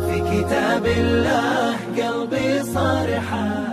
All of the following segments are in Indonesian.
في كتاب الله قلبي صار حي.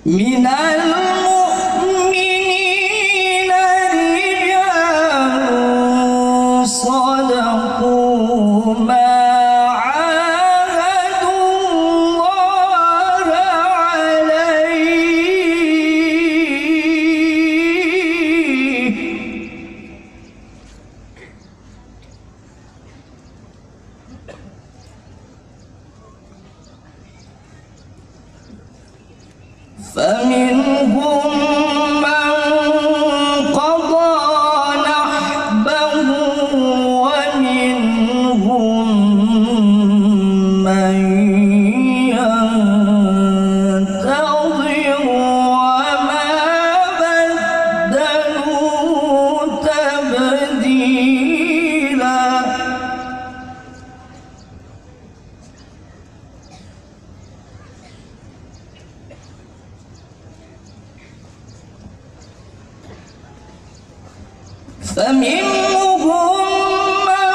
Minal mu'minina rijalun sadaqu ma 'ahadullaha 'alaihi. فمنهم من قضى نحبه ومنهم من ينتظر وما بدلوا تبديلا. فمنهم من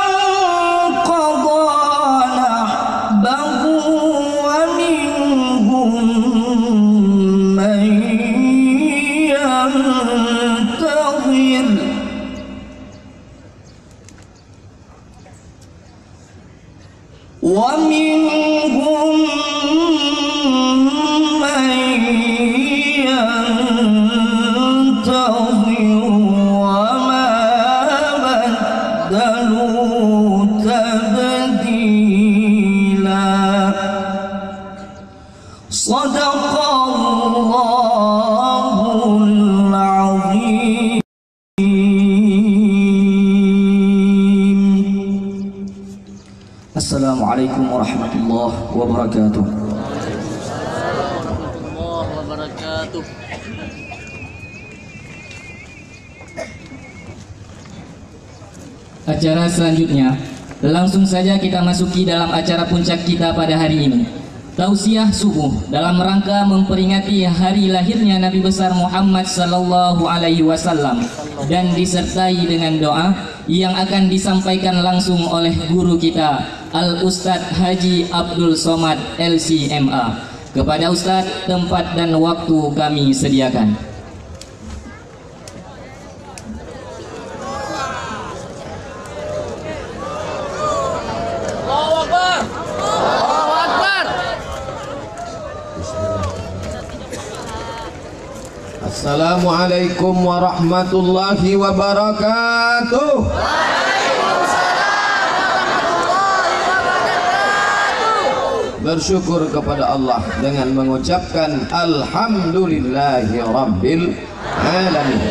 قضى نحبه ومنهم من ينتظر ومنهم من ينتظر تبديلا. صدق الله العظيم. السلام عليكم ورحمة الله وبركاته. Acara selanjutnya, langsung saja kita masuki dalam acara puncak kita pada hari ini, tausiah subuh dalam rangka memperingati hari lahirnya Nabi besar Muhammad sallallahu alaihi wasallam, dan disertai dengan doa yang akan disampaikan langsung oleh guru kita Al Ustadz Haji Abdul Somad LCMA. Kepada Ustadz, tempat dan waktu kami sediakan. Assalamualaikum warahmatullahi wabarakatuh. Bersyukur kepada Allah dengan mengucapkan Alhamdulillahi Rabbil Alamin.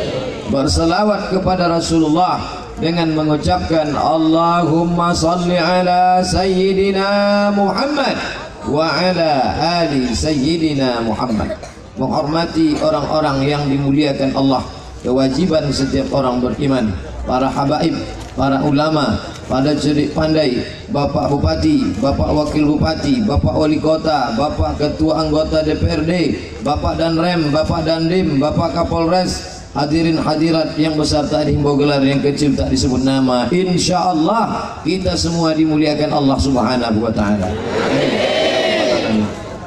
Berselawat kepada Rasulullah dengan mengucapkan Allahumma salli ala Sayyidina Muhammad wa ala ali Sayyidina Muhammad. Menghormati orang-orang yang dimuliakan Allah, kewajiban setiap orang beriman. Para habaib, para ulama, pada cerdik pandai, Bapak Bupati, Bapak Wakil Bupati, Bapak Wali Kota, Bapak Ketua Anggota DPRD, Bapak Danrem, Bapak Dandim, Bapak Kapolres, hadirin hadirat yang besar tak dihimbau gelar, yang kecil tak disebut nama. Insya Allah kita semua dimuliakan Allah Subhanahu wa Ta'ala.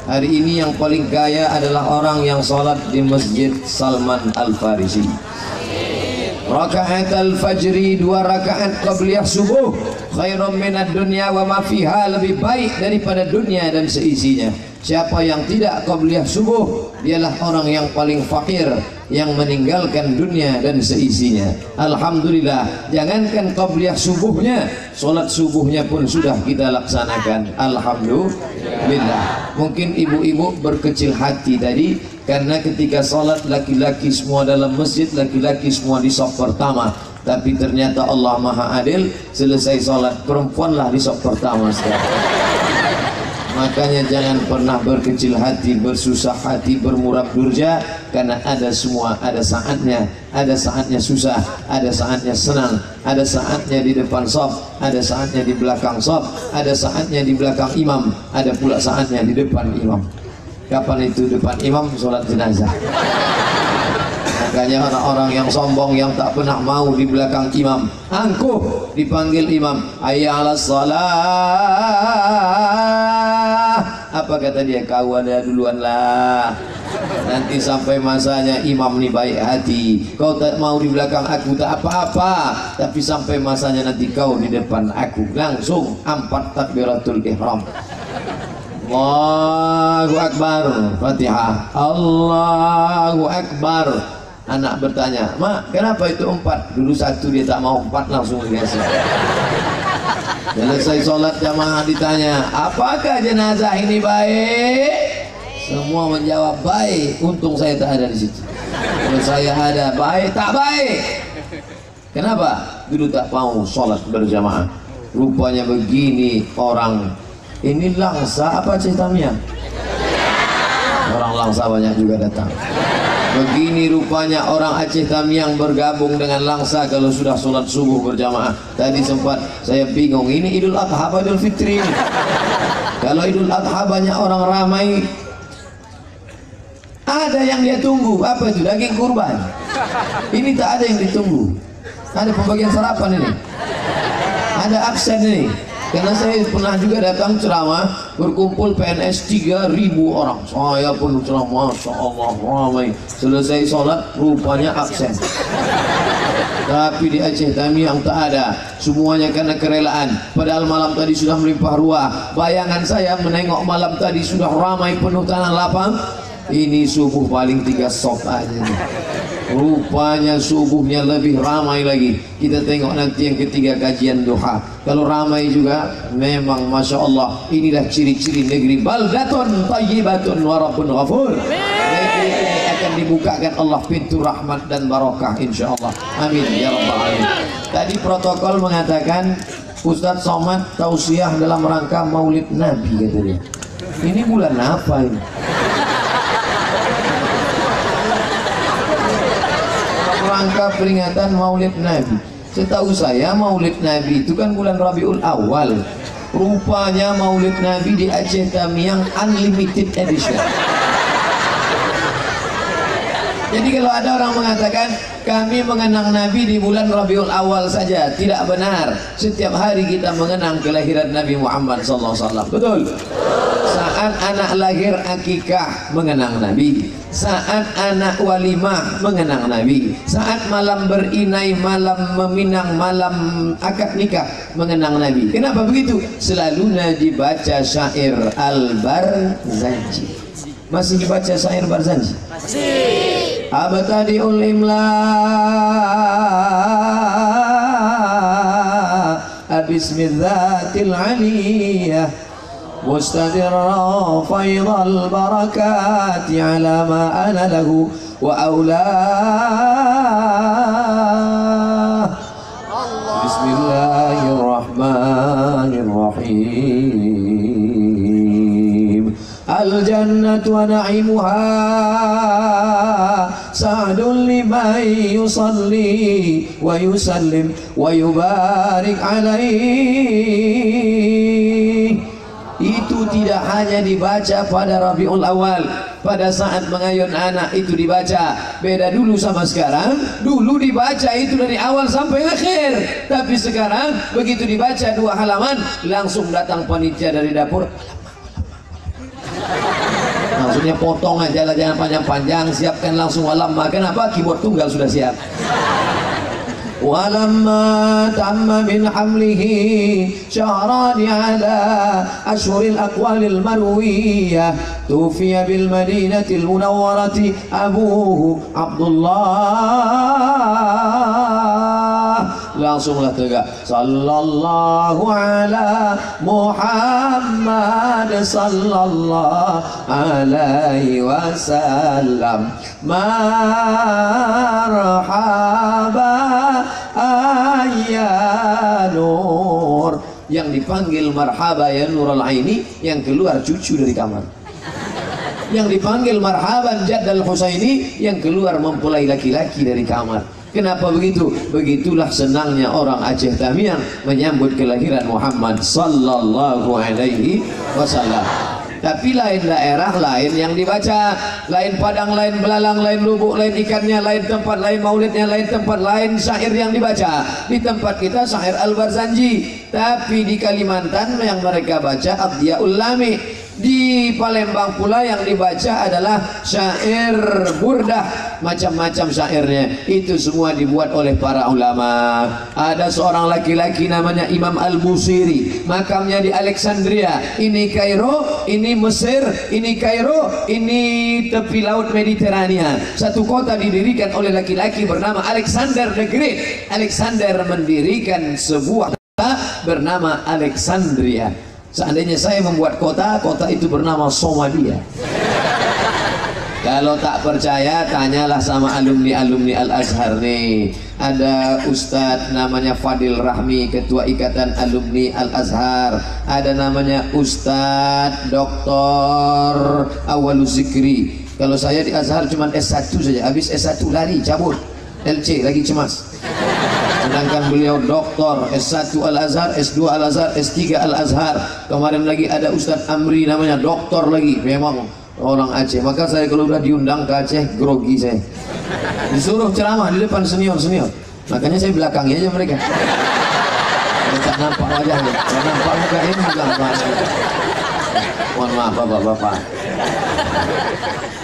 Hari ini yang paling kaya adalah orang yang sholat di Masjid Salman Al-Farisi. Rakaat al-fajri, 2 rakaat qabliyah subuh, khairum minad dunya wa ma fiha, lebih baik daripada dunia dan seisinya. Siapa yang tidak qabliyah subuh, dialah orang yang paling fakir, yang meninggalkan dunia dan seisinya. Alhamdulillah, jangankan qabliyah subuhnya, solat subuhnya pun sudah kita laksanakan. Alhamdulillah. Mungkin ibu-ibu berkecil hati tadi, karena ketika sholat laki-laki semua dalam masjid, laki-laki semua di saf pertama. Tapi ternyata Allah Maha Adil, selesai sholat perempuanlah di saf pertama sekarang. Makanya jangan pernah berkecil hati, bersusah hati, bermurab durja, karena ada semua, ada saatnya susah, ada saatnya senang, ada saatnya di depan shaf, ada saatnya di belakang shaf, ada saatnya di belakang imam, ada pula saatnya di depan imam. Kapan itu depan imam? Sholat jenazah. Makanya orang-orang yang sombong, yang tak pernah mau di belakang imam, angkuh dipanggil imam, hayya 'alas shalah, apa kata dia? Kau ada duluan lah, nanti sampai masanya imam nih baik hati, kau tak mau di belakang aku tak apa-apa, tapi sampai masanya nanti kau di depan aku, langsung 4 takbiratul ihram. Allahu Akbar, Fatihah, Allahu Akbar. Anak bertanya, Mak, kenapa itu 4? Dulu 1 dia tak mau, 4 langsung dikasih. Selesai sholat jamaah ditanya, apakah jenazah ini baik? Semua menjawab baik. Untung saya tak ada di situ. Kalau saya ada, baik tak baik. Kenapa? Dulu tak mau sholat berjamaah. Rupanya begini orang. Ini Langsa apa ceritanya? Orang Langsa banyak juga datang. Begini rupanya orang Aceh Tamiang bergabung dengan Langsa kalau sudah sholat subuh berjamaah. Tadi sempat saya bingung, ini Idul Adha apa Idul Fitri ini? Kalau Idul Adha banyak orang ramai, ada yang dia tunggu, apa itu? Daging kurban. Ini tak ada yang ditunggu. Ada pembagian sarapan ini, ada absen ini. Karena saya pernah juga datang ceramah, berkumpul PNS 3.000 orang. Saya pun ceramah, Masya Allah ramai. Selesai sholat rupanya absen. Tapi di Aceh Tamiang tak ada, semuanya karena kerelaan. Padahal malam tadi sudah melimpah ruah. Bayangan saya menengok malam tadi sudah ramai penuh tanah lapang. Ini subuh paling 3 sok aja nih. Rupanya subuhnya lebih ramai lagi. Kita tengok nanti yang ketiga kajian duha. Kalau ramai juga, memang Masya Allah. Inilah ciri-ciri negeri baldatun tayyibatun warabun ghafur. Negeri ini akan dibukakan Allah pintu rahmat dan barakah insya Allah. Amin ya rabbal alamin. Tadi protokol mengatakan Ustadz Somad tausiah dalam rangka Maulid Nabi katanya. Ini bulan apa ini? Rangka peringatan Maulid Nabi. Setahu saya Maulid Nabi itu kan bulan Rabiul Awal. Rupanya Maulid Nabi di Aceh Tamiang unlimited edition. Jadi kalau ada orang mengatakan kami mengenang Nabi di bulan Rabiul Awal saja, tidak benar. Setiap hari kita mengenang kelahiran Nabi Muhammad SAW. Betul? Saat anak lahir akikah mengenang Nabi, saat anak walimah mengenang Nabi, saat malam berinai, malam meminang, malam akad nikah mengenang Nabi. Kenapa begitu? Selalu Nabi baca syair Al-Barzanji. Masih baca syair Barzanji? Masih. Abtadi'ul imla bismidzatil aliyah mustadirra faidal barakati ala ma ana lahu wa aulah. wa na'imuha sa'dun liman yusalli wa yusallim wa yubarik alaihi. Itu tidak hanya dibaca pada Rabiul Awal, pada saat mengayun anak itu dibaca. Beda dulu sama sekarang. Dulu dibaca itu dari awal sampai akhir, tapi sekarang begitu dibaca 2 halaman langsung datang panitia dari dapur. Maksudnya potong aja lah, jangan panjang-panjang, siapkan langsung walamma. Kenapa? Keyboard tunggal sudah siap. Walamma tamma min hamlihi syahrani ala ashhuril aqwalil marwiyah tufiya bil madinatil munawwarati abuhu Abdullah. Langsunglah tegak, sallallahu ala Muhammad sallallahu alaihi wasallam, marhaba ya nur. Yang dipanggil marhaba ya nurul aini, yang keluar cucu dari kamar. Yang dipanggil marhaban Jaddal Husaini, yang keluar mempelai laki-laki dari kamar. Kenapa begitu? Begitulah senangnya orang Aceh Tamiang menyambut kelahiran Muhammad sallallahu alaihi wasallam. Tapi lain daerah lain yang dibaca, lain Padang, lain Belalang, lain Lubuk, lain ikannya, lain tempat, lain maulidnya, lain tempat, lain syair yang dibaca. Di tempat kita syair Al-Barzanji, tapi di Kalimantan yang mereka baca Abdiyaul Lami. Di Palembang pula yang dibaca adalah syair burdah, macam-macam syairnya. Itu semua dibuat oleh para ulama. Ada seorang laki-laki namanya Imam Al-Busiri, makamnya di Alexandria. Ini Kairo, ini Mesir, ini Kairo, ini tepi laut Mediterania. Satu kota didirikan oleh laki-laki bernama Alexander the Great. Alexander mendirikan sebuah kota bernama Alexandria. Seandainya saya membuat kota, kota itu bernama Somalia. Kalau tak percaya, tanyalah sama alumni-alumni Al-Azhar nih. Ada Ustadz namanya Fadil Rahmi, Ketua Ikatan Alumni Al-Azhar. Ada namanya Ustadz Dr. Awaluz Zikri. Kalau saya di Azhar cuma S1 saja, habis S1 lari, cabut. LC lagi cemas. Sedangkan beliau doktor, S1 Al-Azhar, S2 Al-Azhar, S3 Al-Azhar. Kemarin lagi ada Ustadz Amri namanya doktor lagi. Memang orang Aceh. Maka saya kalau udah diundang ke Aceh, grogi saya. Disuruh ceramah di depan senior-senior. Makanya saya belakangi aja mereka. Mereka nampak wajahnya. Kalau nampak muka ini gampang. Mohon maaf bapak-bapak.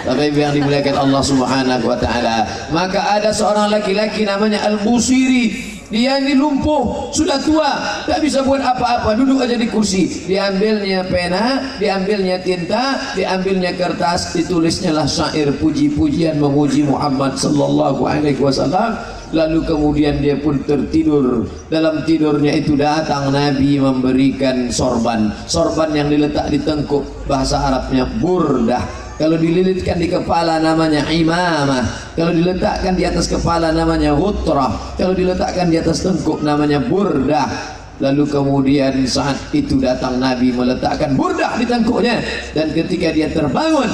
Tapi yang dimuliakan Allah Subhanahu wa taala. Maka ada seorang laki-laki namanya Al-Busiri. Dia ini lumpuh, sudah tua, tak bisa buat apa-apa, duduk aja di kursi. Diambilnya pena, diambilnya tinta, diambilnya kertas, ditulisnya lah syair puji-pujian memuji Muhammad sallallahu alaihi wasallam. Lalu kemudian dia pun tertidur. Dalam tidurnya itu datang Nabi memberikan sorban. Sorban yang diletak di tengkuk, bahasa Arabnya burdah. Kalau dililitkan di kepala namanya imamah. Kalau diletakkan di atas kepala namanya hutrah. Kalau diletakkan di atas tengkuk namanya burdah. Lalu kemudian saat itu datang Nabi meletakkan burdah di tengkuknya. Dan ketika dia terbangun,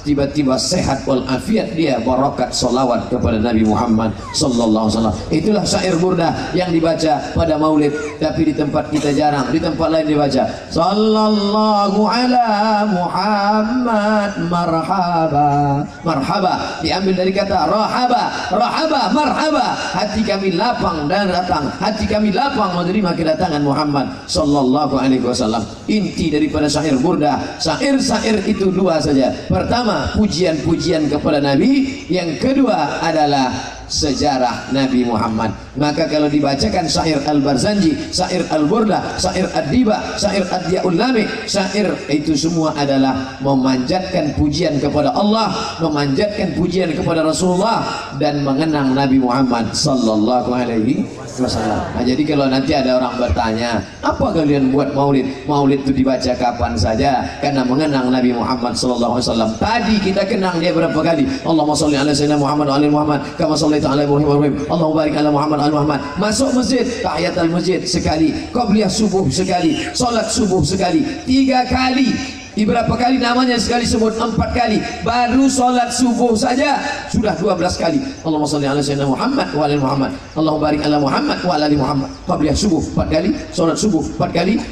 tiba-tiba sehat walafiat dia, barakat salawat kepada Nabi Muhammad sallallahu alaihi wasallam. Itulah syair burdah yang dibaca pada maulid, tapi di tempat kita jarang, di tempat lain dibaca sallallahu ala Muhammad marhaba. Marhaba diambil dari kata rahaba, rahaba marhaba, hati kami lapang dan datang, hati kami lapang menerima kedatangan Muhammad sallallahu alaihi wasallam. Inti daripada syair burdah, syair-syair itu dua saja. Pertama, pujian-pujian kepada Nabi. Yang kedua adalah sejarah Nabi Muhammad. Maka kalau dibacakan syair Al-Barzanji, syair Al-Burdah, syair Ad-Diba, syair Ad-Diyaul Lami, syair itu semua adalah memanjatkan pujian kepada Allah, memanjatkan pujian kepada Rasulullah, dan mengenang Nabi Muhammad sallallahu alaihi wasallam. Nah, jadi kalau nanti ada orang bertanya, apa kalian buat maulid? Maulid itu dibaca kapan saja, karena mengenang Nabi Muhammad sallallahu alaihi wasallam. Tadi kita kenang dia berapa kali? Allahumma sholli ala sayyidina Muhammad wa ala Muhammad kama shallaita ala Ibrahim wa Ibrahim. Allahumma barik ala Muhammad wa ala Muhammad. Masuk masjid, tahiyatul masjid sekali, qabliyah subuh sekali, salat subuh sekali, 3 kali. Berapa kali namanya sekali sebut? 4 kali. Baru sholat subuh saja sudah 12 kali. Allahumma sholli ala sayyidina Muhammad wa ala Muhammad. Allahumma barik ala Muhammad wa ala Muhammad. Qabliyah subuh 4 kali, sholat subuh 4 kali,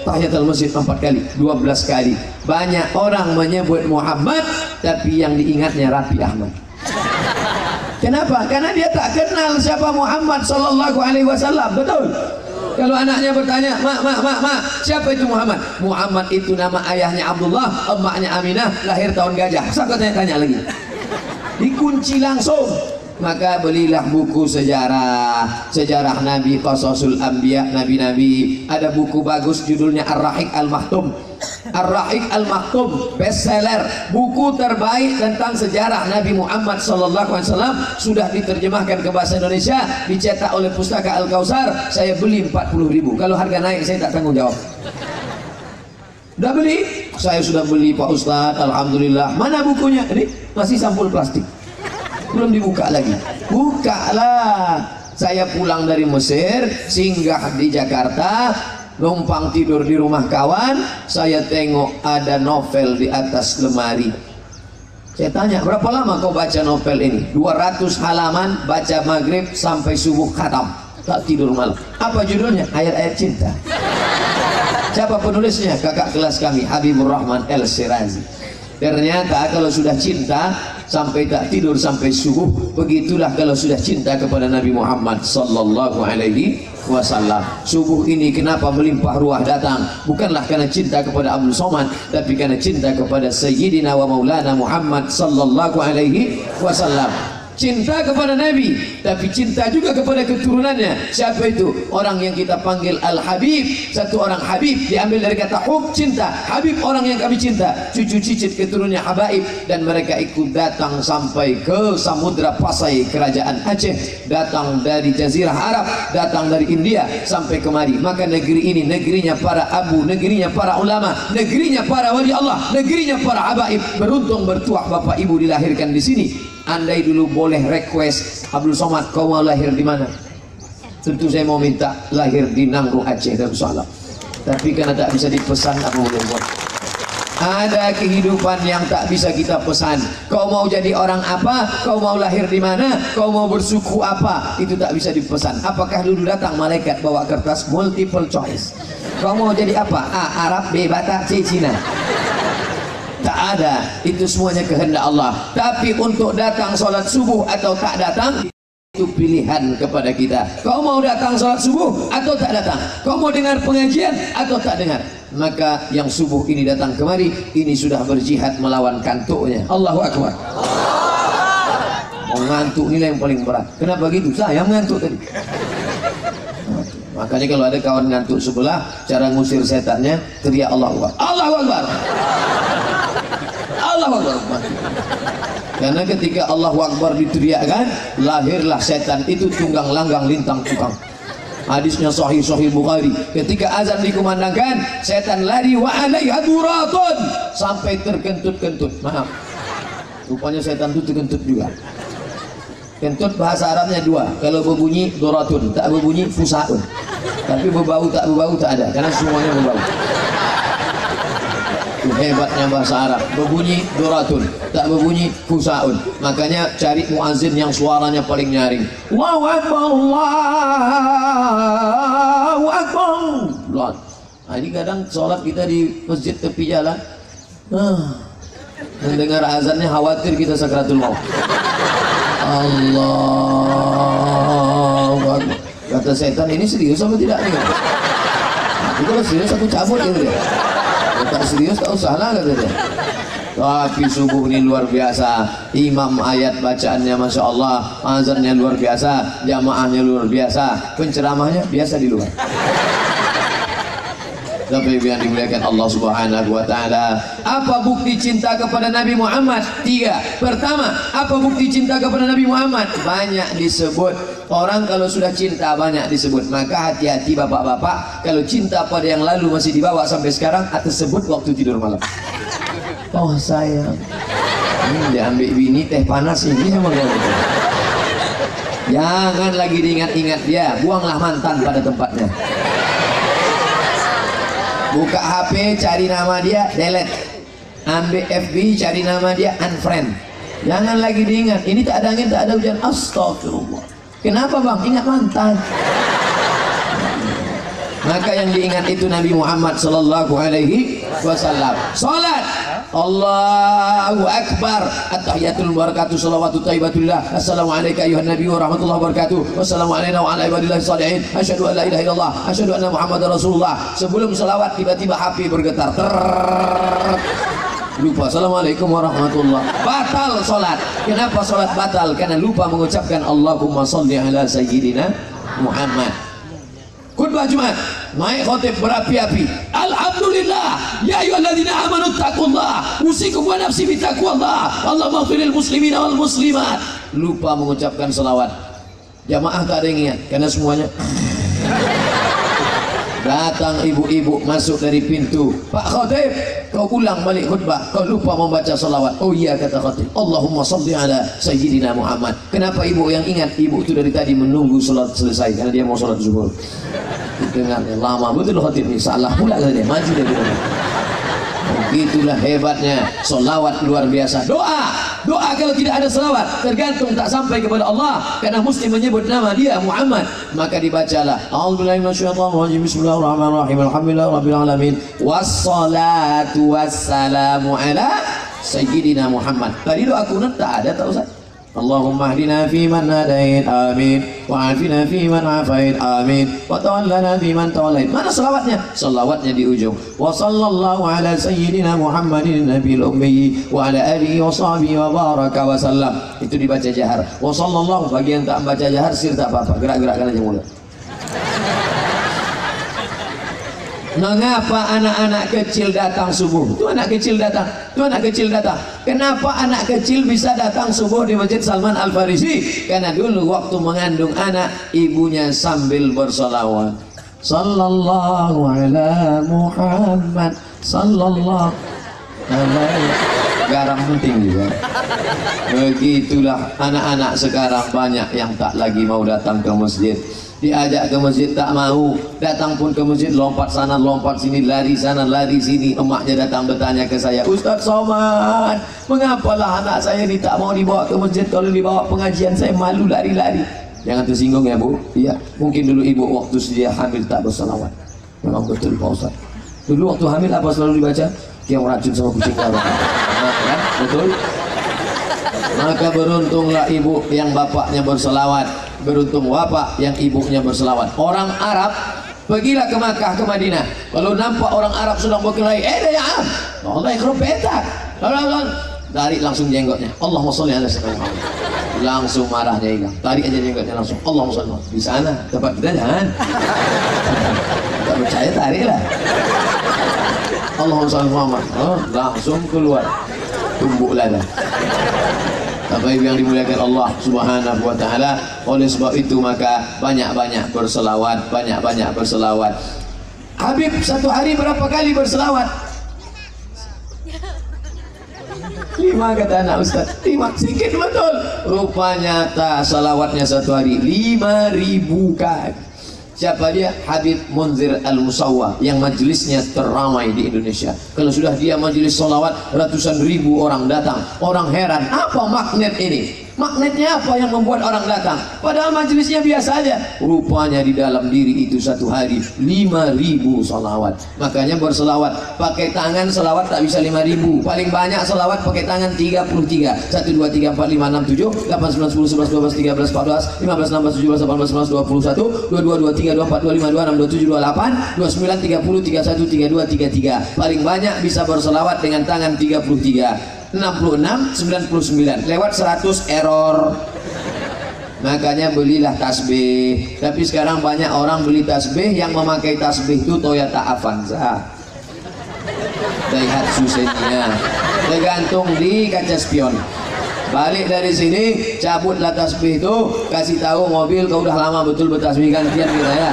tahiyatul masjid 4 kali, 12 kali. Banyak orang menyebut Muhammad tapi yang diingatnya Raffi Ahmad. Kenapa? Karena dia tak kenal siapa Muhammad sallallahu alaihi wasallam. Betul? Kalau anaknya bertanya, "Mak, siapa itu Muhammad?" Muhammad itu nama ayahnya Abdullah, emaknya Aminah, lahir tahun gajah. Saya tanya lagi. Dikunci langsung. Maka belilah buku sejarah Nabi, Qasasul Anbiya, Nabi-Nabi. Ada buku bagus judulnya Ar-Rahiq Al-Maktum. Ar-Rahiq Al-Maktum bestseller, buku terbaik tentang sejarah Nabi Muhammad SAW. Sudah diterjemahkan ke bahasa Indonesia, dicetak oleh Pustaka Al-Kausar. Saya beli 40.000. Kalau harga naik saya tak tanggung jawab. Udah beli? Saya sudah beli Pak Ustadz, alhamdulillah. Mana bukunya? Ini masih sampul plastik, belum dibuka lagi. Bukalah. Saya pulang dari Mesir, singgah di Jakarta, numpang tidur di rumah kawan. Saya tengok ada novel di atas lemari. Saya tanya, berapa lama kau baca novel ini? 200 halaman, baca maghrib sampai subuh khatam, tak tidur malam. Apa judulnya? Ayat-ayat cinta. Siapa penulisnya? Kakak kelas kami, Habibur Rahman El-Shirazi. Ternyata kalau sudah cinta sampai tak tidur sampai subuh, begitulah kalau sudah cinta kepada Nabi Muhammad sallallahu alaihi wasallam. Subuh ini kenapa melimpah ruah datang? Bukanlah karena cinta kepada Abdul Somad, tapi karena cinta kepada Sayyidina wa Maulana Muhammad sallallahu alaihi wasallam. Cinta kepada Nabi, tapi cinta juga kepada keturunannya. Siapa itu? Orang yang kita panggil Al-Habib. Satu orang Habib diambil dari kata hub, cinta. Habib orang yang kami cinta. Cucu cicit keturunannya Habaib. Dan mereka ikut datang sampai ke Samudra Pasai, kerajaan Aceh. Datang dari Jazirah Arab, datang dari India sampai kemari. Maka negeri ini negerinya para abu, negerinya para ulama, negerinya para wali Allah, negerinya para Habaib. Beruntung bertuah bapak ibu dilahirkan di sini. Andai dulu boleh request, Abdul Somad kau mau lahir di mana? Tentu saya mau minta lahir di Nangro Aceh Darussalam. Tapi karena tak bisa dipesan, apa boleh buat? Ada kehidupan yang tak bisa kita pesan. Kau mau jadi orang apa? Kau mau lahir di mana? Kau mau bersuku apa? Itu tak bisa dipesan. Apakah dulu datang malaikat bawa kertas multiple choice? Kau mau jadi apa? A. Arab, B. Batak, C. Cina. Tak ada, itu semuanya kehendak Allah. Tapi untuk datang sholat subuh atau tak datang, itu pilihan kepada kita. Kau mau datang sholat subuh atau tak datang? Kau mau dengar pengajian atau tak dengar? Maka yang subuh ini datang kemari, ini sudah berjihad melawan kantuknya. Allahu Akbar. Mengantuk nilai yang paling berat. Kenapa gitu? Saya mengantuk tadi. Makanya kalau ada kawan ngantuk sebelah, cara ngusir setannya teriak Allahu Akbar. Allahu Akbar. Allahu Akbar. Karena ketika Allahu Akbar diteriakkan, lahirlah setan itu tunggang langgang lintang tukang. Hadisnya sahih Bukhari. Ketika azan dikumandangkan, setan lari wa alaiha duratun, sampai terkentut-kentut. Maaf, rupanya setan itu terkentut juga. Kentut bahasa Arabnya dua. Kalau berbunyi duratun, tak berbunyi fusaun. Tapi berbau tak ada, karena semuanya berbau. Hebatnya bahasa Arab. Berbunyi duratun, tak berbunyi fusaun. Makanya cari muazzin yang suaranya paling nyaring. Allahu Akbar, Allahu Akbar. Nah, ini kadang sholat kita di masjid tepi jalan, mendengar azannya khawatir kita sakratul maut. Allahu Akbar. Kata setan, ini serius apa tidak nih? Itu kalau serius aku cabut gitu ya. Tak serius tak usah lah kata dia. Tapi subuh ini luar biasa. Imam ayat bacaannya Masya Allah, azannya luar biasa, jamaahnya luar biasa, penceramahnya biasa di luar. Tapi yang dimuliakan Allah Subhanahu wa taala. Apa bukti cinta kepada Nabi Muhammad? 3. Pertama, apa bukti cinta kepada Nabi Muhammad? Banyak disebut. Orang kalau sudah cinta banyak disebut. Maka hati-hati bapak-bapak, kalau cinta pada yang lalu masih dibawa sampai sekarang, atau sebut waktu tidur malam. Oh sayang, dia ambil bini teh panas ini sama kamu. Jangan lagi diingat-ingat dia, buanglah mantan pada tempatnya. Buka HP, cari nama dia, delete. Ambil FB, cari nama dia, unfriend. Jangan lagi diingat. Ini tak ada angin, tak ada hujan. Astagfirullah. Kenapa bang? Ingat mantan. Maka yang diingat itu Nabi Muhammad sallallahu alaihi wasallam. Salat, Allahu akbar, at-tahiyatul barakatuh, salawatu thayyibatullah, assalamu alayka ayuhan nabi wa rahmatullahi wa barakatuh, wassalamu alayna wa ala ibadillahi salihin, asyhadu an la ilaha illallah, asyhadu anna muhammadar rasulullah. Sebelum salawat tiba-tiba HP bergetar. Lupa, assalamualaikum warahmatullah. Batal salat. Kenapa salat batal? Karena lupa mengucapkan Allahumma sholli ala sayyidina Muhammad. Khutbah Jumat, naik khotib berapi-api. Alhamdulillah, ya ayyuhalladzina amanu taqullah, usikum wa nafsi bittaqwallah, Allahumma ighfirlil muslimina wal muslimat. Lupa mengucapkan selawat. Jamaah tak ada yang ingat karena semuanya. Datang ibu-ibu masuk dari pintu. Pak khotib, kau ulang balik khutbah, kau lupa membaca salawat. Oh iya, kata khotib, Allahumma sholli ala sayyidina Muhammad. Kenapa ibu yang ingat? Ibu itu dari tadi menunggu salat selesai karena dia mau salat zuhur. Dengarnya lama betul khotib ini, salah pula kata dia, maju dari mana. Begitulah hebatnya salawat, luar biasa. Doa kalau tidak ada salawat tergantung tak sampai kepada Allah, karena mesti menyebut nama dia Muhammad. Maka dibacalah a'udzubillahi minasyaitonirrajim, bismillahirrahmanirrahim, alhamdulillahirabbil alamin, wassalatu wassalamu ala sayyidina Muhammad. Tadi doa kunut tak ada, tak usah. Allahumma hdina fi man hadait, amin, wa afina fi man afait, amin, wa tawallana fi man tawallait. Mana selawatnya? Selawatnya di ujung. Wa sallallahu ala sayyidina Muhammadin nabiyil ummi wa ala alihi wa sahbihi wa baraka wa sallam. Itu dibaca jahar. Wa sallallahu, bagi yang tak membaca jahar sir tak apa-apa, gerak-gerakkan aja mulut. Mengapa anak-anak kecil datang subuh? Itu anak kecil datang. Itu anak kecil datang. Kenapa anak kecil bisa datang subuh di Masjid Salman Al Farisi? Karena dulu waktu mengandung anak, ibunya sambil bersolawat. Sallallahu ala Muhammad, sallallahu alaihi. Garam penting juga. Begitulah anak-anak sekarang banyak yang tak lagi mau datang ke masjid. Diajak ke masjid tak mau, datang pun ke masjid lompat sana lompat sini, lari sana lari sini. Emaknya datang bertanya ke saya, Ustaz Somad, mengapalah anak saya ini tak mau dibawa ke masjid? Kalau dibawa pengajian saya malu lari-lari. Jangan tersinggung ya bu. Iya, mungkin dulu ibu waktu dia hamil tak bersalawat. Memang betul Pak Ustaz. Dulu waktu hamil apa selalu dibaca? Yang racun sama kucing kawat. Nah, kan? Betul. Maka beruntunglah ibu yang bapaknya berselawat, beruntung bapak yang ibunya berselawat. Orang Arab, pergilah ke Makkah, ke Madinah. Kalau nampak orang Arab sedang berkelahi, ya Allah ikrobetak, tarik langsung jenggotnya. Allahumma sholli ala sayyidina Muhammad. Langsung marahnya hilang. Tarik aja jenggotnya langsung. Allahumma sholli. Di sana tempat kita jangan. Tak percaya tariklah. Allahumma sholli Muhammad. Langsung keluar. Tumbuk lada. Bapak Ibu yang dimuliakan Allah Subhanahu wa taala, oleh sebab itu maka banyak-banyak berselawat, banyak-banyak berselawat. Habib satu hari berapa kali berselawat? 5 kata anak Ustaz. 5 sedikit betul. Rupanya salawatnya satu hari 5.000 kali. Siapa dia? Habib Munzir Al-Musawwa, yang majelisnya teramai di Indonesia. Kalau sudah dia majelis salawat, ratusan ribu orang datang. Orang heran, apa magnet ini? Magnetnya apa yang membuat orang datang? Padahal majelisnya biasa aja. Rupanya di dalam diri itu satu hari 5.000 salawat. Makanya berselawat pakai tangan, selawat tak bisa 5.000. Paling banyak selawat pakai tangan 33. 1, 2, 3, 4, 5, 6, 7, 8, 9, 10, 11, 12, 13, 14, 15, 16, 17, 18, 19, 20, 21, 22, 23, 24, 25, 26, 27, 28, 29, 30, 31, 32, 33. Paling banyak bisa berselawat dengan tangan 33. 66, 99, lewat 100 error. Makanya belilah tasbih. Tapi sekarang banyak orang beli tasbih, yang memakai tasbih itu Toyota Avanza, Daihatsu Xenia, tergantung di kaca spion. Balik dari sini, cabutlah tasbih itu, kasih tahu mobil kau udah lama betul bertasbih, gantian kita ya.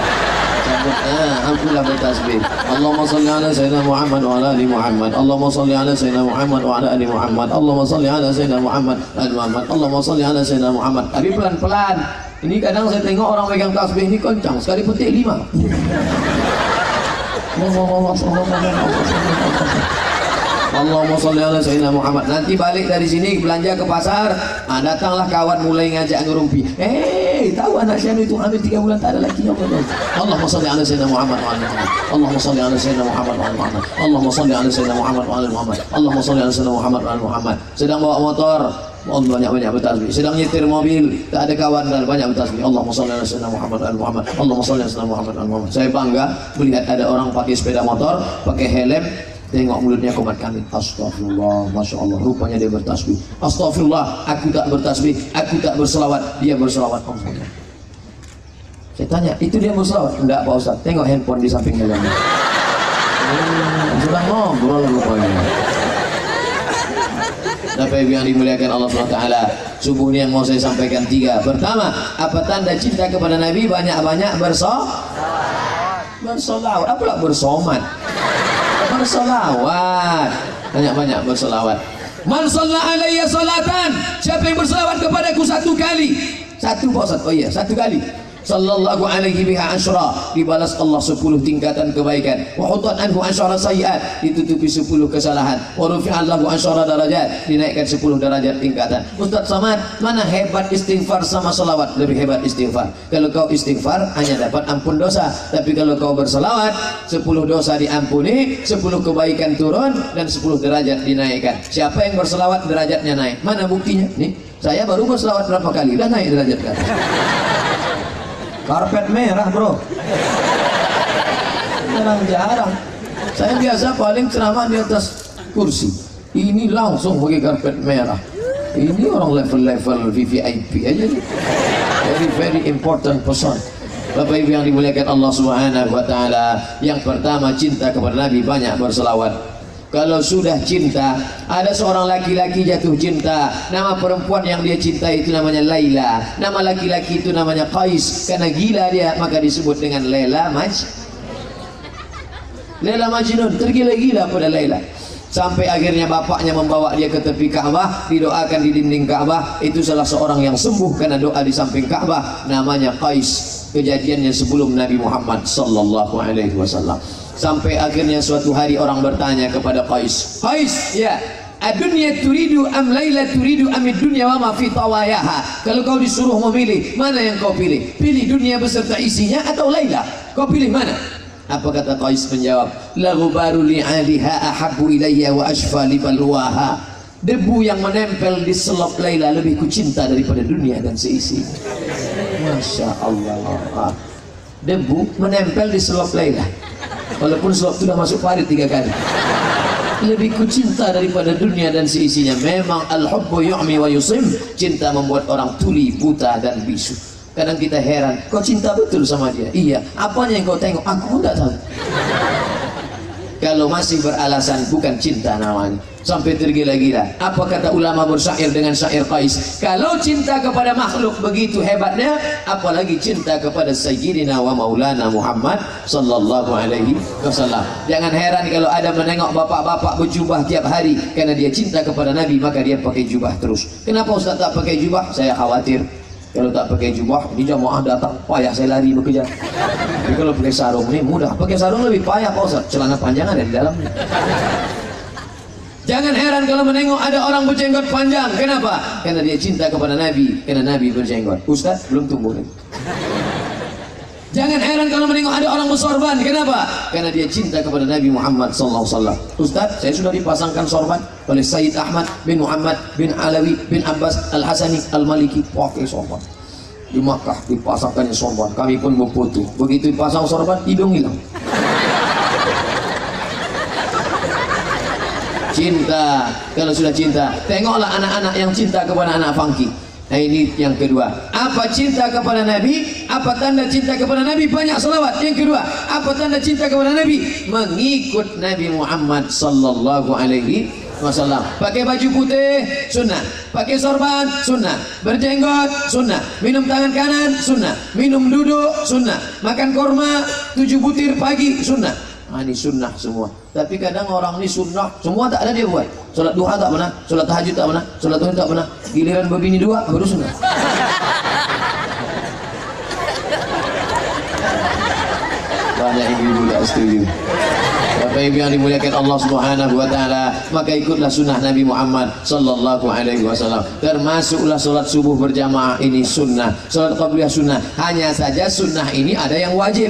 Alhamdulillah bertasbih. Allahumma sholli ala sayyidina Muhammad wa ala ali Muhammad. Allahumma sholli ala sayyidina Muhammad wa ala ali Muhammad. Allahumma sholli ala sayyidina Muhammad wa ali Muhammad. Allahumma sholli ala sayyidina Muhammad. Tapi pelan-pelan. Ini kadang saya tengok orang pegang tasbih ini kencang, sekali petik 5. Allahumma sholli ala sayyidina Muhammad. Nanti balik dari sini belanja ke pasar, datanglah kawan mulai ngajak ngerumpi. Tahu anak saya itu hamil 3 bulan tak ada lagi. Allahumma sholli ala sayyidina Muhammad wa ala Muhammad. Allahumma sholli ala sayyidina Muhammad wa ala Muhammad. Allahumma sholli ala sayyidina Muhammad wa ala Muhammad. Allahumma sholli ala sayyidina Muhammad wa ala Muhammad. Sedang bawa motor, banyak-banyak bertasbih. Sedang nyetir mobil, tak ada kawan dan banyak bertasbih. Allahumma sholli ala sayyidina Muhammad wa ala Muhammad. Allahumma sholli ala sayyidina Muhammad wa ala Muhammad. Saya bangga melihat ada orang pakai sepeda motor, pakai helm, tengok mulutnya komat kami. Astagfirullah, Masya Allah, rupanya dia bertasbih. Astagfirullah, aku tak bertasbih, aku tak berselawat, dia berselawat. Saya tanya, itu dia berselawat? Enggak Pak Ustaz, tengok handphone di samping helmnya. Sedang ngobrol rupanya. Bapak Ibu yang dimuliakan Allah SWT, subuh ini yang mau saya sampaikan 3. Pertama, apa tanda cinta kepada Nabi? Banyak-banyak bersolawat. Apalah bersomat? Bersolawat. Banyak-banyak bersolawat. Man shalla alayya salatan, siapa yang bersolawat kepadaku 1 kali. 1 Pak Ustaz? Oh iya, 1 kali. Sallallahu alaihi biha asyra, dibalas Allah 10 tingkatan kebaikan. Wa hutat anhu asyra sayiat, ditutupi 10 kesalahan. Wa rufi'an lahu asyra darajat, dinaikkan 10 derajat tingkatan. Ustaz Samad, mana hebat istighfar sama selawat? Lebih hebat istighfar. Kalau kau istighfar hanya dapat ampun dosa, tapi kalau kau berselawat 10 dosa diampuni, 10 kebaikan turun, dan 10 derajat dinaikkan. Siapa yang berselawat derajatnya naik? Mana buktinya? Nih, saya baru berselawat berapa kali udah naik derajat kan? Karpet merah bro, jarang. Saya biasa paling ceramah di atas kursi, ini langsung pakai karpet merah. Ini orang level-level VVIP aja nih. Very important person. Bapak Ibu yang dimuliakan Allah Subhanahu wa Ta'ala, yang pertama cinta kepada Nabi, banyak berselawat. Kalau sudah cinta, ada seorang laki-laki jatuh cinta, nama perempuan yang dia cintai itu namanya Laila, nama laki-laki itu namanya Qais. Karena gila dia, maka disebut dengan Laila Majnun, tergila-gila pada Laila. Sampai akhirnya bapaknya membawa dia ke tepi Ka'bah, didoakan di dinding Ka'bah. Itu salah seorang yang sembuh karena doa di samping Ka'bah, namanya Qais. Kejadiannya sebelum Nabi Muhammad sallallahu alaihi wasallam. Sampai akhirnya suatu hari orang bertanya kepada Qais, Qais, ya, adunya turidu am Laila turidu amid dunya wa ma fi tawayaha. Kalau kau disuruh memilih, mana yang kau pilih? Pilih dunia beserta isinya atau Laila? Kau pilih mana? Apa kata Qais menjawab? La ghubaru li'aliha ahabbu ilayya wa ashfa li balwaha. Debu yang menempel di selop Laila lebih kucinta daripada dunia dan seisi. Masya Allah. Debu menempel di selop Laila, walaupun selop itu sudah masuk parit 3 kali. Lebih kucinta daripada dunia dan seisinya. Memang al-hubbu yu'mi wa yusim, cinta membuat orang tuli, buta dan bisu. Kadang kita heran, kau cinta betul sama dia? Iya. Apanya yang kau tengok? Aku tidak tahu. Kalau masih beralasan, bukan cinta namanya. Sampai tergila-gila. Apa kata ulama bersyair dengan syair Qais? Kalau cinta kepada makhluk begitu hebatnya, apalagi cinta kepada Sayyidina wa Maulana Muhammad sallallahu alaihi wasallam. Jangan heran kalau ada menengok bapak-bapak berjubah tiap hari. Karena dia cinta kepada Nabi, maka dia pakai jubah terus. Kenapa Ustaz tak pakai jubah? Saya khawatir kalau tak pakai jubah, ini jamaah datang, payah saya lari bekerja. Tapi kalau pakai sarung ini mudah. Pakai sarung lebih payah Pak Ustaz, celana panjang ada di dalamnya. Jangan heran kalau menengok ada orang berjenggot panjang. Kenapa? Karena dia cinta kepada Nabi. Karena Nabi berjenggot. Ustaz belum tumbuh lagi. Jangan heran kalau menengok ada orang bersorban. Kenapa? Karena dia cinta kepada Nabi Muhammad SAW. Ustaz, saya sudah dipasangkan sorban oleh Sayyid Ahmad bin Muhammad bin Alawi bin Abbas Al-Hasani Al-Maliki. Pakai sorban di Makkah, dipasangkannya sorban. Kami pun berfoto. Begitu dipasang sorban, hidung hilang. Cinta. Kalau sudah cinta, tengoklah anak-anak yang cinta kepada anak funky. Nah ini yang kedua. Apa cinta kepada Nabi? Apa tanda cinta kepada Nabi? Banyak selawat. Yang kedua, apa tanda cinta kepada Nabi? Mengikut Nabi Muhammad sallallahu alaihi wasallam. Pakai baju putih, sunnah. Pakai sorban, sunnah. Berjenggot, sunnah. Minum tangan kanan, sunnah. Minum duduk, sunnah. Makan korma 7 butir pagi, sunnah. Ini sunnah semua. Tapi kadang orang ini sunnah semua tak ada dia buat. Solat duha tak pernah, solat tahajud tak pernah, solat tuhur tak pernah. Giliran berbini 2 baru sunnah. Banyak ibu-ibu tak setuju. Bapak Ibu yang dimuliakan Allah Subhanahu wa taala, maka ikutlah sunnah Nabi Muhammad sallallahu alaihi wasallam. Termasuklah salat subuh berjamaah ini sunnah, salat qabliyah sunnah. Hanya saja sunnah ini ada yang wajib.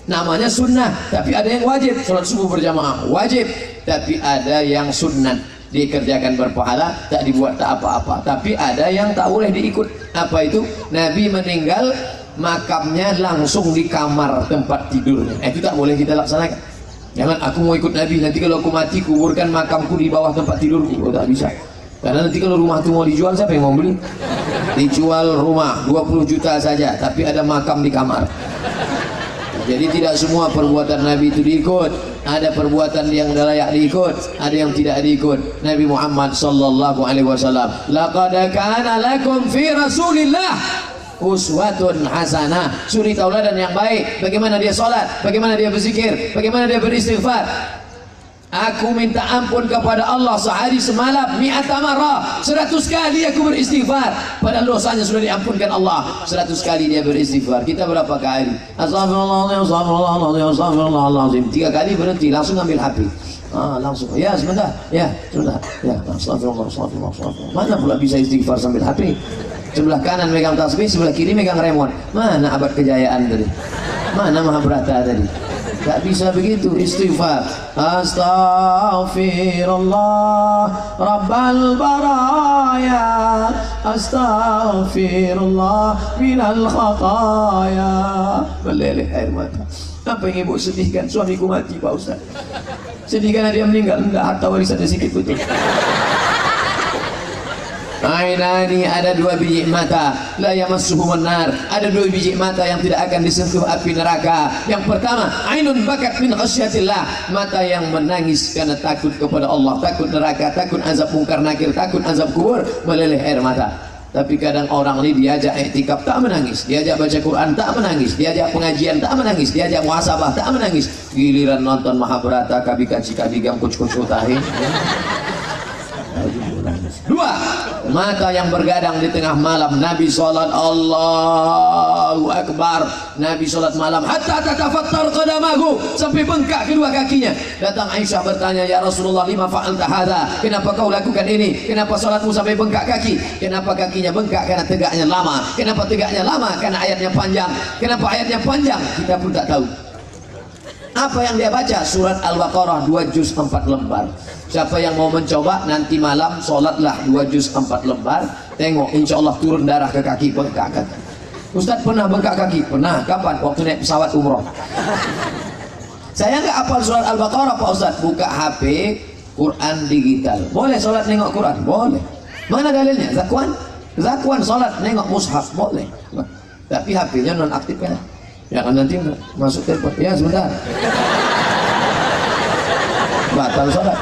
Namanya sunnah, tapi ada yang wajib. Salat subuh berjamaah wajib, tapi ada yang sunnah, dikerjakan berpahala, tak dibuat tak apa-apa. Tapi ada yang tak boleh diikut. Apa itu? Nabi meninggal, makamnya langsung di kamar tempat tidurnya. Itu tak boleh kita laksanakan. Jangan aku mau ikut Nabi, nanti kalau aku mati kuburkan makamku di bawah tempat tidurku. Oh, tak bisa. Karena nanti kalau rumah itu mau dijual, siapa yang mau beli? Dijual rumah 20 juta saja, tapi ada makam di kamar. Jadi tidak semua perbuatan Nabi itu diikut. Ada perbuatan yang layak diikut, ada yang tidak diikut. Nabi Muhammad sallallahu alaihi wasallam, laqad kana lakum fi Rasulillah uswatun hasanah, suri tauladan yang baik. Bagaimana dia sholat, bagaimana dia berzikir, bagaimana dia beristighfar. Aku minta ampun kepada Allah sehari semalam 100 marrah, 100 kali aku beristighfar, padahal dosanya sudah diampunkan Allah. 100 kali dia beristighfar. Kita berapa kali? Astagfirullahaladzim, astagfirullahaladzim, astagfirullahaladzim. 3 kali berhenti, langsung ambil HP. Langsung, ya sebentar, ya sebentar, ya astagfirullah, astagfirullah, astagfirullah. Mana pula bisa istighfar sambil HP? Sebelah kanan megang tasbih, sebelah kiri megang remote. Mana abad kejayaan tadi? Mana Mahabharata tadi? Tak bisa begitu. Istighfar. Astaghfirullah Rabbal baraya, astaghfirullah minal khataya. Meleleh air mata. Apa yang ibu sedihkan? Suamiku mati, Pak Ustaz. Sedih karena dia meninggal? Enggak, harta warisannya sedikit betul. Ainani, ada 2 biji mata, la yamassuhumun nar, ada 2 biji mata yang tidak akan disentuh api neraka. Yang pertama, ainun bakat min khasyatillah, mata yang menangis karena takut kepada Allah, takut neraka, takut azab mungkar nakir, takut azab kubur, meleleh air mata. Tapi kadang orang ini diajak iktikaf tak menangis, diajak baca Quran tak menangis, diajak pengajian tak menangis, diajak muhasabah tak menangis. Giliran nonton Mahabharata, kabikaci kabigam kuc-kuc utahin. 2, mata yang bergadang di tengah malam. Nabi sholat Allahu Akbar, Nabi sholat malam hatta tatafattar qadamahu, sampai bengkak kedua kakinya. Datang Aisyah bertanya, ya Rasulullah, lima fa'alta hadza, kenapa kau lakukan ini? Kenapa sholatmu sampai bengkak kaki? Kenapa kakinya bengkak? Karena tegaknya lama. Kenapa tegaknya lama? Karena ayatnya panjang. Kenapa ayatnya panjang? Kita pun tak tahu. Apa yang dia baca? Surat Al-Baqarah 2 juz 4 lembar. Siapa yang mau mencoba, nanti malam sholatlah 2 juz 4 lembar. Tengok, insya Allah turun darah ke kaki, bengkak kan. Ustaz pernah bengkak kaki? Pernah. Kapan? Waktu naik pesawat umroh. Saya nggak hafal surat Al-Baqarah Pak Ustaz. Buka HP, Quran digital. Boleh sholat nengok Quran? Boleh. Mana dalilnya? Zakwan? Zakwan sholat nengok mushaf? Boleh. Tapi HP-nya non aktif kan? Ya kan, nanti masuk telepon. Ya sebentar. Batal sholat.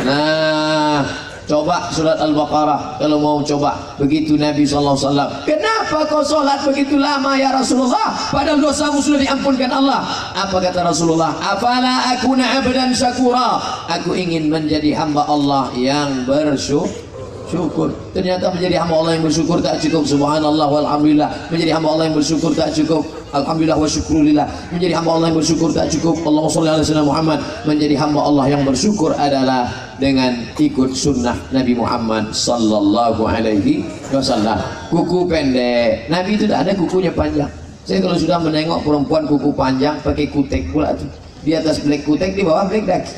Nah, coba surat Al-Baqarah kalau mau coba. Begitu Nabi SAW. Kenapa kau sholat begitu lama ya Rasulullah? Padahal dosamu sudah diampunkan Allah. Apa kata Rasulullah? Afala akuna abdan syakura. Aku ingin menjadi hamba Allah yang bersyukur. Ternyata menjadi hamba Allah yang bersyukur tak cukup. Subhanallah walhamdulillah. Menjadi hamba Allah yang bersyukur tak cukup. Alhamdulillah wa syukurillah. Menjadi hamba Allah yang bersyukur tak cukup. Allahumma sholli ala sayyidina Muhammad. Menjadi hamba Allah yang bersyukur adalah dengan ikut sunnah Nabi Muhammad sallallahu alaihi wasallam. Kuku pendek. Nabi itu tidak ada kukunya panjang. Saya kalau sudah menengok perempuan kuku panjang pakai kutek pula tuh. Di atas black kutek, di bawah black daki.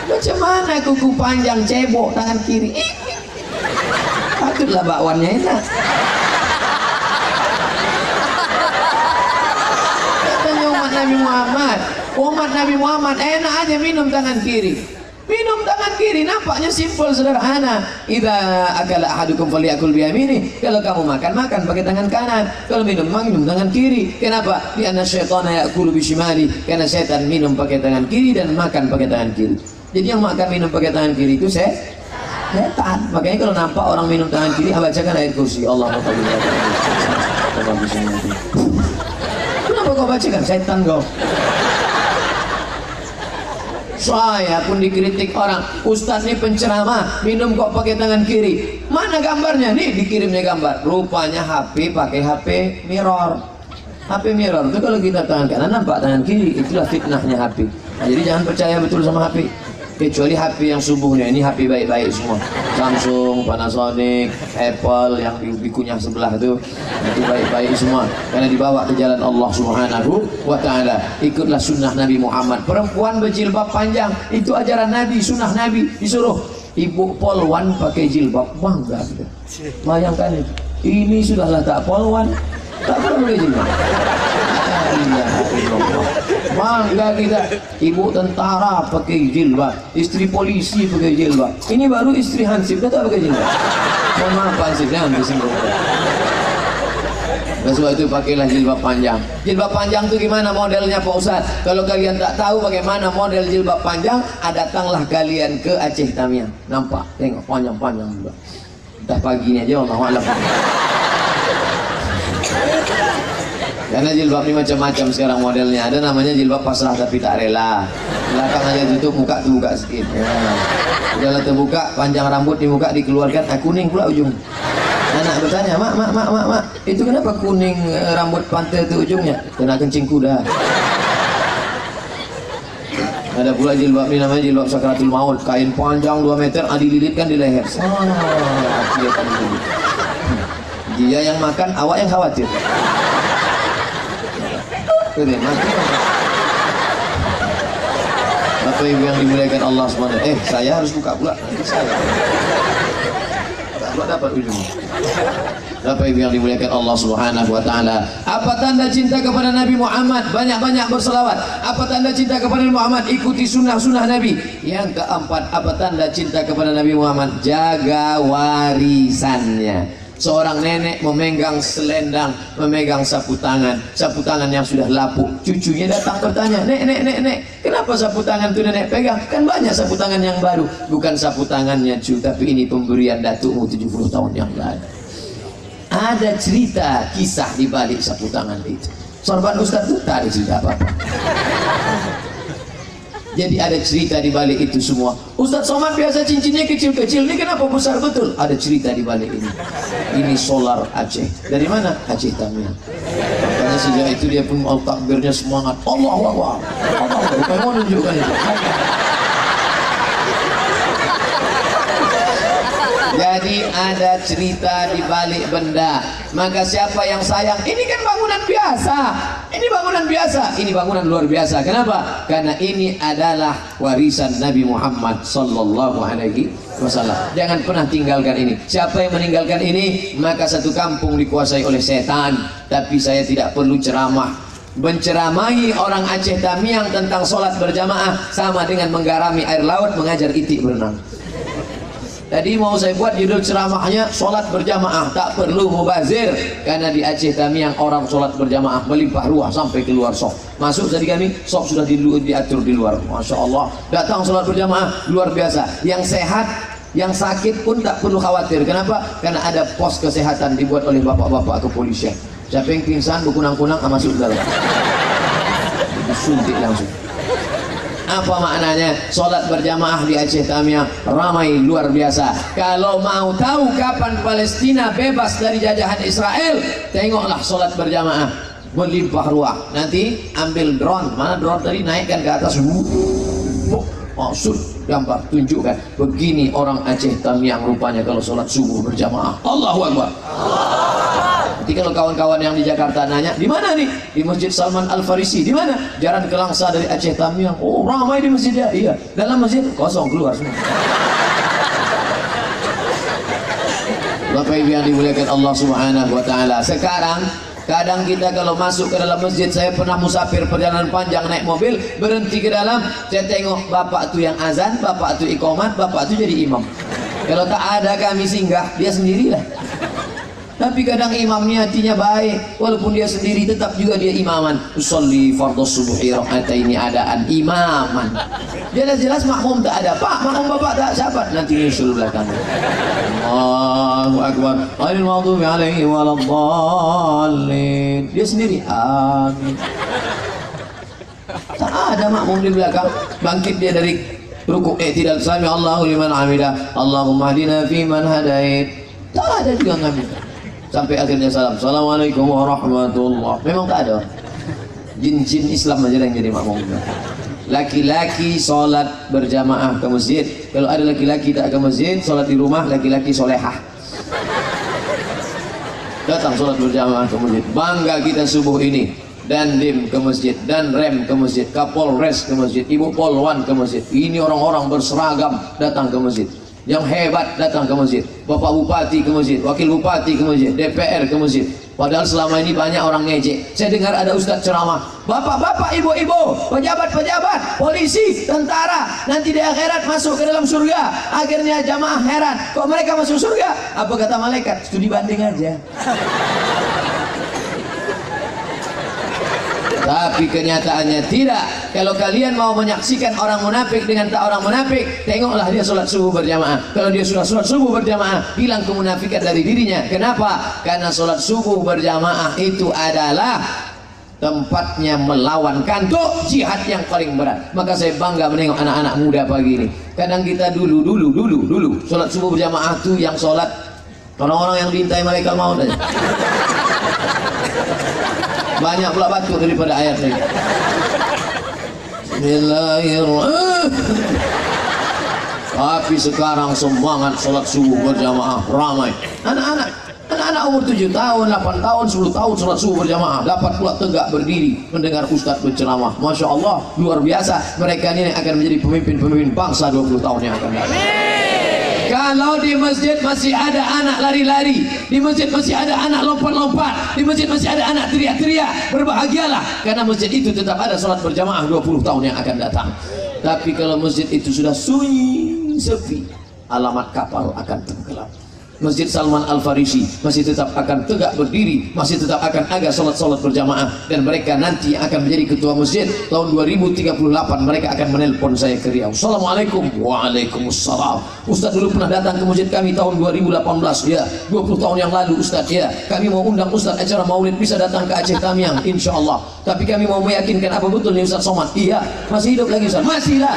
Macam mana kuku panjang cebok tangan kiri? Patutlah bakwannya enak. Katanya umat Nabi Muhammad enak aja minum tangan kiri. Minum tangan kiri, nampaknya simpel sederhana. Idza akala ahadukum falyakul biyamini. Kalau kamu makan pakai tangan kanan. Kalau minum tangan kiri. Kenapa? Karena syaitana ya'kulu bishimali. Karena setan minum pakai tangan kiri dan makan pakai tangan kiri. Jadi yang makan minum pakai tangan kiri itu setan. Makanya kalau nampak orang minum tangan kiri, bacakan ayat kursi. Allahumma shalli ala Muhammad. Kenapa kau bacakan? Setan kau. Saya pun dikritik orang, Ustaz ini penceramah, minum kok pakai tangan kiri. Mana gambarnya? Nih dikirimnya gambar. Rupanya HP pakai HP mirror. HP mirror itu kalau kita tangan kanan nampak tangan kiri, itulah fitnahnya HP. Nah, jadi jangan percaya betul sama HP. Kecuali HP yang subuhnya, ini HP baik-baik semua, Samsung, Panasonic, Apple yang dikunyah sebelah itu baik-baik semua, karena dibawa ke jalan Allah Subhanahu wa ta'ala. Ikutlah sunnah Nabi Muhammad. Perempuan berjilbab panjang itu ajaran Nabi, sunnah Nabi. Disuruh ibu polwan pakai jilbab, bangga kita. Bayangkan itu, ini sudahlah tak polwan, tak perlu pakai jilbab. Bangga kita, ibu tentara pakai jilbab, istri polisi pakai jilbab. Ini baru istri hansip, dia tak pakai jilbab. Mohon maaf hansipnya hampir singgung. Sebab itu pakailah jilbab panjang. Jilbab panjang itu gimana modelnya Pak Ustaz? Kalau kalian tak tahu bagaimana model jilbab panjang, datanglah kalian ke Aceh Tamiang. Nampak, tengok panjang-panjang juga. Dah pagi ni aja Allah alam. Karena jilbab ini macam-macam sekarang modelnya. Ada namanya jilbab pasrah tapi tak rela. Belakang aja tutup, muka terbuka sedikit. Ya. Kalau terbuka, panjang rambut di muka dikeluarkan, kuning pula ujung. Anak bertanya, mak, itu kenapa kuning rambut pantai itu ujungnya? Kena kencing kuda. Ada pula jilbab ini namanya jilbab sakratul maut, kain panjang 2 meter, dililitkan di leher. Dia yang makan, awak yang khawatir. Mati. Bapak Ibu yang dimuliakan Allah SWT. Saya harus buka pula. Saya dapat ujungnya. Bapak Ibu yang dimuliakan Allah Subhanahu wa ta'ala. Apa tanda cinta kepada Nabi Muhammad? Banyak-banyak berselawat. Apa tanda cinta kepada Nabi Muhammad? Ikuti sunnah-sunnah Nabi. Yang keempat, apa tanda cinta kepada Nabi Muhammad? Jaga warisannya. Seorang nenek memegang selendang, memegang sapu tangan yang sudah lapuk. Cucunya datang bertanya, nek, kenapa sapu tangan itu nenek pegang? Kan banyak sapu tangan yang baru. Bukan sapu tangannya cu, tapi ini pemberian datukmu 70 tahun yang lalu. Ada cerita, kisah di balik sapu tangan itu. Sorban Ustaz itu tak ada cerita apa-apa. Jadi ada cerita di balik itu semua. Ustaz Somad biasa cincinnya kecil-kecil, ini kenapa besar betul? Ada cerita di balik ini. Ini solar Aceh. Dari mana? Aceh Tamiang. Makanya sejak itu dia pun mau takbirnya semangat. Allahu Akbar. Allah mau menunjukkan itu. Jadi ada cerita di balik benda. Maka siapa yang sayang, ini kan bangunan biasa. Ini bangunan biasa, ini bangunan luar biasa. Kenapa? Karena ini adalah warisan Nabi Muhammad sallallahu alaihi wasallam. Jangan pernah tinggalkan ini. Siapa yang meninggalkan ini, maka satu kampung dikuasai oleh setan. Tapi saya tidak perlu ceramah. Menceramahi orang Aceh Tamiang tentang sholat berjamaah sama dengan menggarami air laut mengajar itik berenang. Tadi mau saya buat judul ceramahnya sholat berjamaah tak perlu mubazir, karena di Aceh Tamiang orang sholat berjamaah melimpah ruah sampai keluar sok. Masuk tadi kami sok sudah diatur di luar. Masya Allah, datang sholat berjamaah luar biasa. Yang sehat, yang sakit pun tak perlu khawatir. Kenapa? Karena ada pos kesehatan dibuat oleh bapak-bapak kepolisian. Siapa yang pingsan berkunang-kunang masuk ke dalam, disuntik langsung. Apa maknanya? Sholat berjamaah di Aceh Tamiang ramai luar biasa. Kalau mau tahu kapan Palestina bebas dari jajahan Israel, tengoklah sholat berjamaah melimpah ruah. Nanti ambil drone, mana drone tadi, naikkan ke atas, maksud gambar, tunjukkan begini orang Aceh Tamiang rupanya kalau sholat subuh berjamaah. Allahu Akbar. Nanti kalau kawan-kawan yang di Jakarta nanya, di mana nih? Di Masjid Salman Al Farisi. Di mana? Jalan ke Langsa dari Aceh Tamiang. Oh, ramai di masjidnya. Iya. Dalam masjid kosong, keluar semua. Bapak Ibu yang dimuliakan Allah Subhanahu wa taala. Sekarang kadang kita kalau masuk ke dalam masjid, saya pernah musafir perjalanan panjang naik mobil, berhenti ke dalam, saya tengok bapak tu yang azan, bapak tu iqamat, bapak tu jadi imam. Kalau tak ada kami singgah, dia sendirilah. Tapi kadang imamnya hatinya baik, walaupun dia sendiri tetap juga dia imaman. Usolli fardhu subuhi raka'ataini adaan imaman. Jelas-jelas makmum tak ada. Pak, makmum bapak tak, siapa? Nanti nyusul belakangnya. Allahu Akbar. Ghairil maghdubi alaihim waladdallin. Dia sendiri. Amin. Tak ada makmum di belakang. Bangkit dia dari rukuk, tidak sami Allahu liman hamidah. Allahumma hdina fi man hadait. Tak ada juga ngamin. sampai akhirnya salam. Assalamualaikum warahmatullahi. Memang tak ada. Jin-jin Islam aja yang jadi makmum. Laki-laki sholat berjamaah ke masjid. Kalau ada laki-laki tak ke masjid, sholat di rumah, laki-laki solehah. Datang sholat berjamaah ke masjid. Bangga kita subuh ini. Dandim ke masjid, dan rem ke masjid, kapolres ke masjid, ibu polwan ke masjid. Ini orang-orang berseragam datang ke masjid. Yang hebat datang ke masjid. Bapak bupati ke masjid, wakil bupati ke masjid, DPR ke masjid. Padahal selama ini banyak orang ngejek. Saya dengar ada ustaz ceramah, bapak-bapak, ibu-ibu, pejabat-pejabat, polisi, tentara, nanti di akhirat masuk ke dalam surga. Akhirnya jamaah heran, kok mereka masuk surga? Apa kata malaikat? Studi banding aja. Tapi kenyataannya tidak. Kalau kalian mau menyaksikan orang munafik dengan tak orang munafik, tengoklah dia sholat subuh berjamaah. Kalau dia sudah sholat subuh berjamaah, hilang kemunafikan dari dirinya. Kenapa? Karena sholat subuh berjamaah itu adalah tempatnya melawan kantuk, jihad yang paling berat. Maka saya bangga menengok anak-anak muda pagi ini. Kadang kita dulu sholat subuh berjamaah itu yang sholat orang-orang yang diintai malaikat maut aja. Banyak pula batuk daripada ayat ini. Bismillahirrahmanirrahim. Tapi sekarang semangat sholat subuh berjamaah ramai. Anak-anak umur 7 tahun, 8 tahun, 10 tahun sholat subuh berjamaah, dapat pula tegak berdiri mendengar ustadz berceramah. Masya Allah, luar biasa. Mereka ini akan menjadi pemimpin bangsa 20 tahun yang akan datang. Kalau di masjid masih ada anak lari-lari, di masjid masih ada anak lompat-lompat, di masjid masih ada anak teriak-teriak, berbahagialah, karena masjid itu tetap ada sholat berjamaah 20 tahun yang akan datang. Tapi kalau masjid itu sudah sunyi, sepi, alamat kapal akan tenggelam. Masjid Salman Al-Farisi masih tetap akan tegak berdiri, masih tetap akan ada sholat-sholat berjamaah, dan mereka nanti akan menjadi ketua masjid tahun 2038. Mereka akan menelpon saya ke Riau. Assalamualaikum. Waalaikumsalam. Ustaz dulu pernah datang ke masjid kami tahun 2018, ya, 20 tahun yang lalu Ustaz, ya. Kami mau undang Ustaz acara maulid, bisa datang ke Aceh Tamiang insya Allah. Tapi kami mau meyakinkan apa betul nih Ustaz Somad. Iya, masih hidup lagi Ustaz? Masih lah.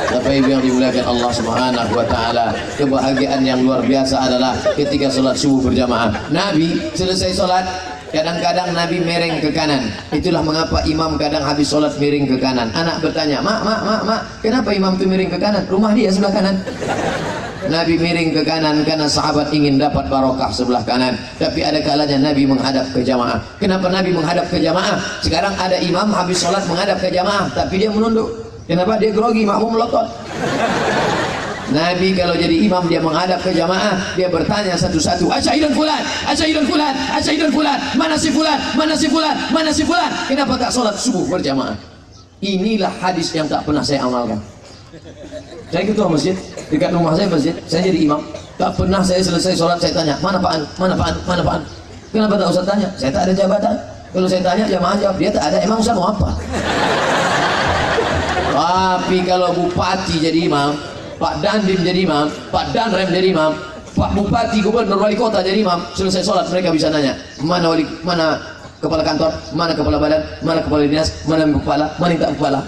Bapak Ibu yang dimuliakan Allah Subhanahu wa taala, kebahagiaan yang luar biasa adalah ketika sholat subuh berjamaah. Nabi selesai sholat, kadang-kadang Nabi miring ke kanan. Itulah mengapa imam kadang habis sholat miring ke kanan. Anak bertanya, mak, kenapa imam itu miring ke kanan? Rumah dia sebelah kanan. Nabi miring ke kanan karena sahabat ingin dapat barokah sebelah kanan. Tapi ada kalanya Nabi menghadap ke jamaah. Kenapa Nabi menghadap ke jamaah? Sekarang ada imam habis sholat menghadap ke jamaah, tapi dia menunduk. Kenapa? Dia grogi, makmum melotot. Nabi kalau jadi imam, dia menghadap ke jamaah, dia bertanya satu-satu, asyhadun fulan, asyhadun fulan, asyhadun fulan, mana si fulan, mana si fulan, mana si fulan. Kenapa tak sholat subuh berjamaah? Inilah hadis yang tak pernah saya amalkan. Saya ketua masjid, dekat rumah saya masjid, saya jadi imam. Tak pernah saya selesai sholat saya tanya, mana Pak An, mana Pak An, mana Pak An. Kenapa tak usah tanya? Saya tak ada jabatan. Kalau saya tanya jamaah jawab, dia tak ada. Emang Ustaz mau apa? Tapi kalau bupati jadi imam, Pak Dandim jadi imam, Pak Danrem jadi imam, Pak Bupati, Gubernur, Wali Kota jadi imam, selesai sholat mereka bisa nanya, mana kepala kantor, mana kepala badan, mana kepala dinas, mana kepala, mana yang tak kepala.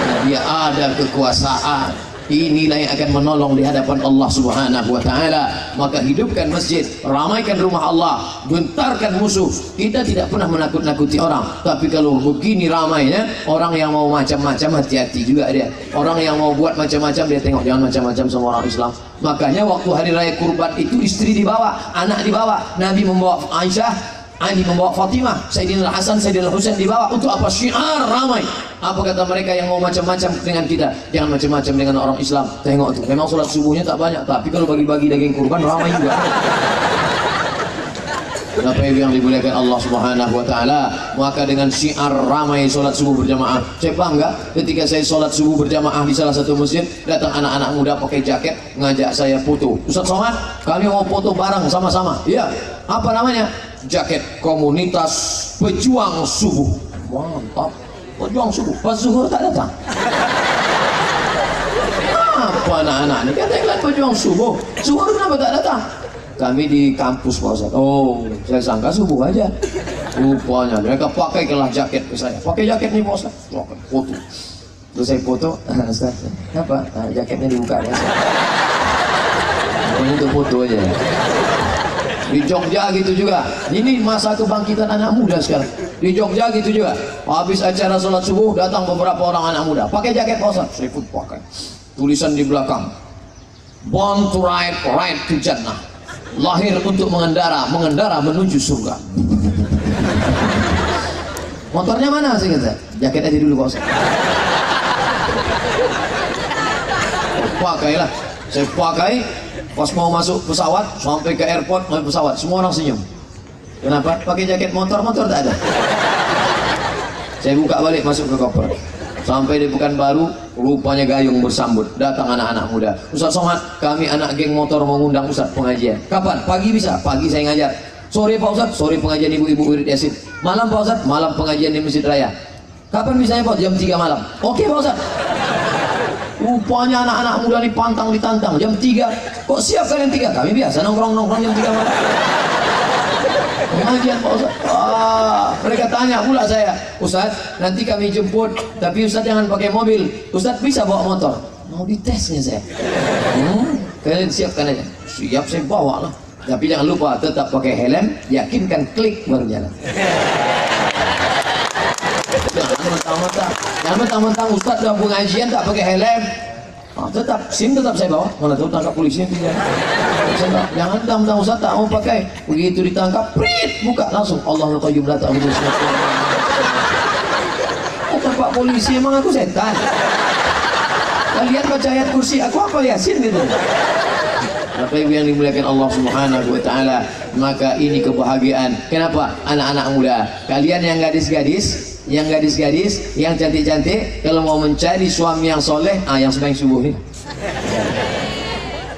Nah, dia ada kekuasaan. Inilah yang akan menolong di hadapan Allah Subhanahu wa taala. Maka hidupkan masjid, ramaikan rumah Allah, gentarkan musuh. Kita tidak pernah menakut-nakuti orang, tapi kalau begini ramainya, orang yang mau macam-macam hati-hati juga dia. Orang yang mau buat macam-macam, dia tengok jangan macam-macam sama orang Islam. Makanya waktu hari raya kurban itu istri dibawa, anak dibawa, Nabi membawa Aisyah, Ali membawa Fatimah, Sayyidina Hasan, Sayyidina Husain dibawa. Untuk apa? Syiar ramai. Apa kata mereka yang mau macam-macam dengan kita? Jangan macam-macam dengan orang Islam. Tengok tuh, memang sholat subuhnya tak banyak, tapi kalau bagi-bagi daging kurban ramai juga. Bapak Ibu yang dimuliakan Allah Subhanahu wa taala, maka dengan syiar ramai sholat subuh berjamaah, saya bangga ketika saya sholat subuh berjamaah di salah satu masjid, datang anak-anak muda pakai jaket ngajak saya foto. Ustaz Somad, kami mau foto bareng sama-sama. Iya, apa namanya? Jaket komunitas pejuang subuh. Mantap, pejuang subuh. Pas zuhur tak datang. Apa anak-anak ini kata pejuang subuh, zuhur kenapa tak datang? Kami di kampus Pak Ustaz. Oh, saya sangka subuh aja. Rupanya mereka pakai kelah jaket ke saya. Pakai jaket nih Pak Ustaz. Foto. Terus saya foto, Ustaz, apa? Jaketnya dibuka ya. Untuk foto aja. Di Jogja gitu juga. Ini masa kebangkitan anak muda sekarang. Di Jogja gitu juga. Habis acara sholat subuh datang beberapa orang anak muda. Pakai jaket Pak Ustaz. Saya pun pakai. Tulisan di belakang. Born to ride, ride to Jannah. Lahir untuk mengendara, mengendara menuju surga. Motornya mana sih kata? Jaket aja dulu Pak Ustaz. Pakailah. Saya pakai. Pas mau masuk pesawat, sampai ke airport, mau pesawat, semua orang senyum. Kenapa? Pakai jaket motor tak ada. Saya buka balik, masuk ke koper. Sampai di Pekanbaru, rupanya gayung bersambut. Datang anak-anak muda. Ustaz Somad, kami anak geng motor mengundang Ustaz pengajian. Kapan? Pagi bisa? Pagi saya ngajar. Sore Pak Ustaz, sore pengajian ibu-ibu wirid Yasin. Malam Pak Ustaz, malam pengajian di Masjid Raya. Kapan bisanya Pak? Jam 3 malam. Oke Pak Ustaz. Rupanya anak-anak muda dipantang ditantang jam 3. Kok siap kalian 3? Kami biasa nongkrong jam 3 malam. Pengajian Pak Ustaz. Mereka tanya pula saya, Ustaz, nanti kami jemput, tapi Ustaz jangan pakai mobil. Ustaz bisa bawa motor? Mau ditesnya saya. Kalian siapkan aja. Siap, saya bawa lah. Tapi jangan lupa tetap pakai helm, yakinkan klik baru jalan. Jangan mentang-mentang Ustaz dalam pengajian tak pakai helm. Tetap SIM tetap saya bawa. Mana tahu tangkap polisi yang tidak. Jangan mentang-mentang Ustaz tak mau pakai. Begitu ditangkap, prit, buka langsung. Allahul Qayyum la ta'budu syaitan. Kata Pak polisi, emang aku setan? Kalian baca ayat kursi, aku apa Yasin gitu. Bapak Ibu yang dimuliakan Allah Subhanahu wa taala, maka ini kebahagiaan. Kenapa? Anak-anak muda, kalian yang gadis-gadis, yang cantik-cantik, kalau mau mencari suami yang soleh, yang sembahyang subuh ini.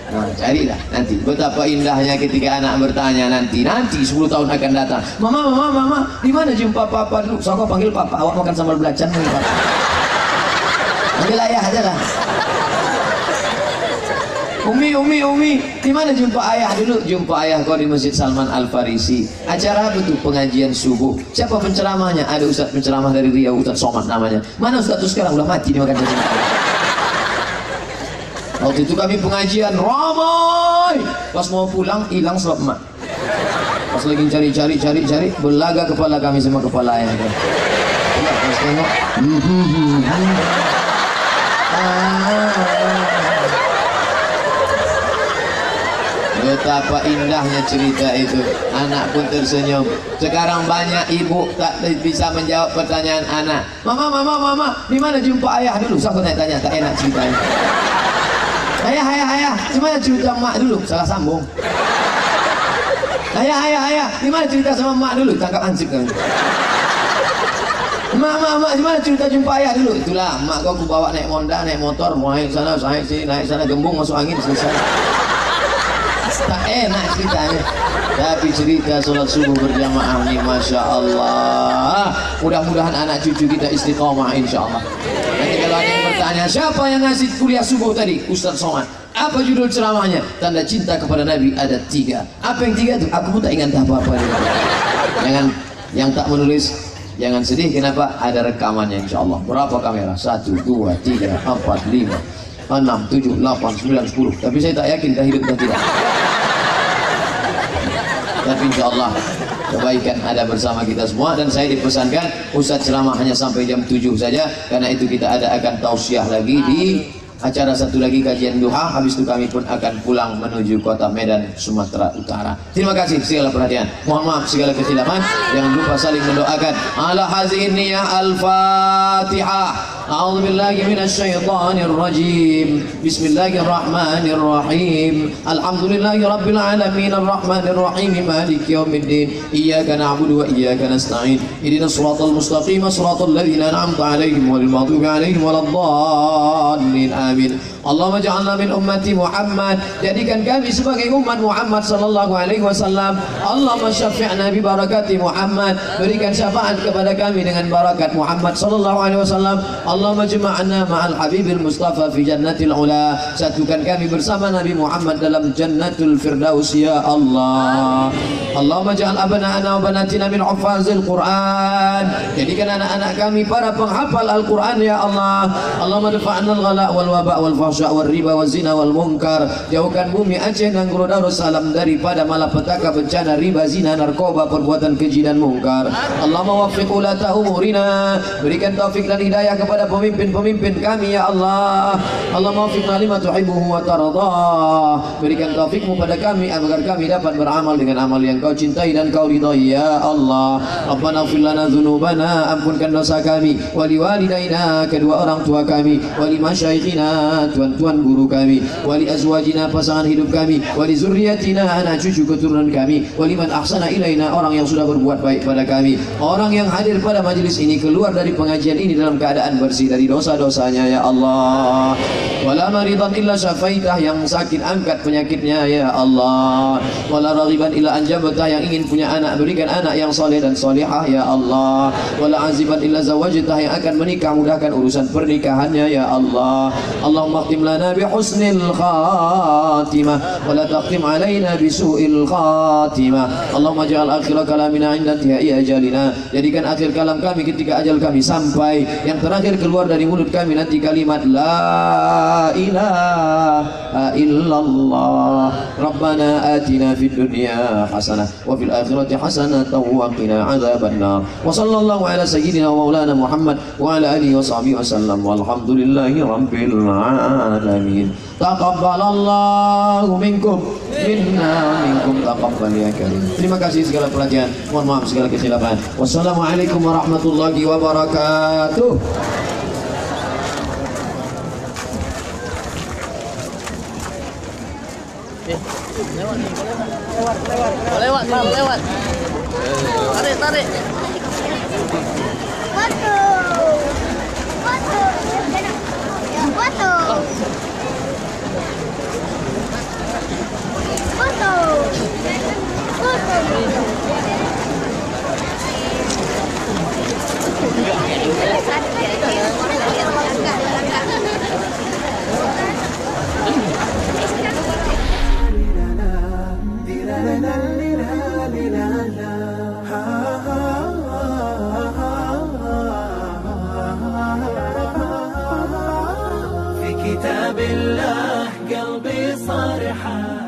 Nah, carilah nanti. Betapa indahnya ketika anak bertanya nanti 10 tahun akan datang. Mama, di mana jumpa papa dulu? So, aku panggil papa, awak makan sambal belacan nih, papa. Panggil ayah aja lah. Umi, di mana jumpa ayah dulu? Jumpa ayah kau di Masjid Salman Al Farisi. Acara apa tuh? Pengajian subuh. Siapa penceramahnya? Ada ustaz penceramah dari Riau, Ustaz Somad namanya. Mana ustaz itu sekarang? Udah mati dimakan cacing. Waktu itu kami pengajian ramai. Pas mau pulang hilang sebab emak. Pas lagi cari, belaga kepala kami sama kepala ayah. Pas tengok. Betapa indahnya cerita itu. Anak pun tersenyum. Sekarang banyak ibu tak bisa menjawab pertanyaan anak. Mama, di mana jumpa ayah dulu? Saya tanya, tak enak ceritanya. Ayah, di mana cerita mak dulu? Salah sambung. Ayah, di mana cerita sama mak dulu? Tangkap ansip kami. Mak, di mana cerita jumpa ayah dulu? Itulah, mak kau aku bawa naik Honda, naik motor, mau naik sana, naik sana, gembung masuk angin, selesai. Tak enak ceritanya. Tapi cerita sholat subuh berjamaah ini, Masya Allah. Mudah-mudahan anak cucu kita istiqomah insya Allah. Nanti kalau ada yang bertanya, siapa yang ngasih kuliah subuh tadi? Ustaz Somad. Apa judul ceramahnya? Tanda cinta kepada Nabi ada 3. Apa yang 3 itu? Aku pun tak ingat apa-apa. Jangan, yang tak menulis jangan sedih. Kenapa? Ada rekamannya insya Allah. Berapa kamera? 1, 2, 3, 4, 5, 6, 7, 8, 9, 10. Tapi saya tak yakin dah hidup dan tidak. Tapi insya Allah kebaikan ada bersama kita semua. Dan saya dipesankan Ustaz ceramah hanya sampai jam 7 saja. Karena itu kita akan tausiah lagi di acara satu lagi, kajian duha. Habis itu kami pun akan pulang menuju kota Medan, Sumatera Utara. Terima kasih segala perhatian. Mohon maaf segala kesilapan. Jangan lupa saling mendoakan. Ala hazihi niyah al-Fatihah. أعوذ بالله من الشيطان الرجيم بسم الله الرحمن الرحيم الحمد لله رب العالمين الرحمن الرحيم مالك يوم الدين إياك نعبد وإياك نستعين اهدنا الصراط المستقيم صراط الذين أنعمت عليهم غير المغضوب عليهم ولا الضالين آمين Allahumma ja'alna min ummati Muhammad, jadikan kami sebagai umat Muhammad sallallahu alaihi wasallam. Allahumma syafi'na bi barakati Muhammad, berikan syafaat kepada kami dengan barakat Muhammad sallallahu alaihi wasallam. Allahumma jama'na ma'al habibil mustafa fi jannatil ula, satukan kami bersama Nabi Muhammad dalam jannatul firdaus ya Allah. Allahumma ja'al abna'ana wa banatina min hufazil Quran, jadikan anak-anak kami para penghafal Al-Quran ya Allah. Allahumma dafa'na al-ghala wal waba wal fahsya wal riba wal zina wal munkar, jauhkan bumi Aceh dan Guru Darussalam daripada malapetaka, bencana, riba, zina, narkoba, perbuatan keji dan mungkar. Allahumma waffiq ulata umurina, berikan taufik dan hidayah kepada pemimpin-pemimpin kami ya Allah. Allahumma waffiqna lima tuhibbuhu wa taradah, berikan taufikmu pada kami agar kami dapat beramal dengan amal yang kau cintai dan kau ridhai ya Allah. Rabbana ighfir lana dzunubana, ampunkan dosa kami, wali walidaina, kedua orang tua kami, wali masyaikhina, tuan-tuan guru kami, wali azwajina, pasangan hidup kami, wali zurriyatina, anak cucu keturunan kami, wali man ahsana ilaina, orang yang sudah berbuat baik pada kami, orang yang hadir pada majelis ini keluar dari pengajian ini dalam keadaan bersih dari dosa-dosanya ya Allah. Wala maridan illa syafaitah, yang sakit angkat penyakitnya ya Allah. Wala raghiban illa anjabtah, yang ingin punya anak berikan anak yang soleh dan solihah ya Allah. Wala aziban illa zawajtah, yang akan menikah mudahkan urusan pernikahannya ya Allah. Allahumma khtim lana bi husnil khatimah wa la taqtim alaina bi su'il khatimah. Allahumma ja'al akhir kalamina 'inda intihai ajalina, jadikan akhir kalam kami ketika ajal kami sampai, yang terakhir keluar dari mulut kami nanti kalimat la ilaha illallah. Rabbana atina fid dunya hasanah wa fil akhirati hasanah wa qina adzabannar. Wa sallallahu ala sayyidina wa maulana Muhammad wa ala alihi wa sahbihi wasallam, walhamdulillahi rabbil alamin. Taqabbalallahu minkum minna minkum taqabbal ya karim. Terima kasih segala perhatian, mohon maaf segala kesilapan. Wassalamualaikum warahmatullahi wabarakatuh. Lewat. Tarik. في كتاب الله قلبي صار حال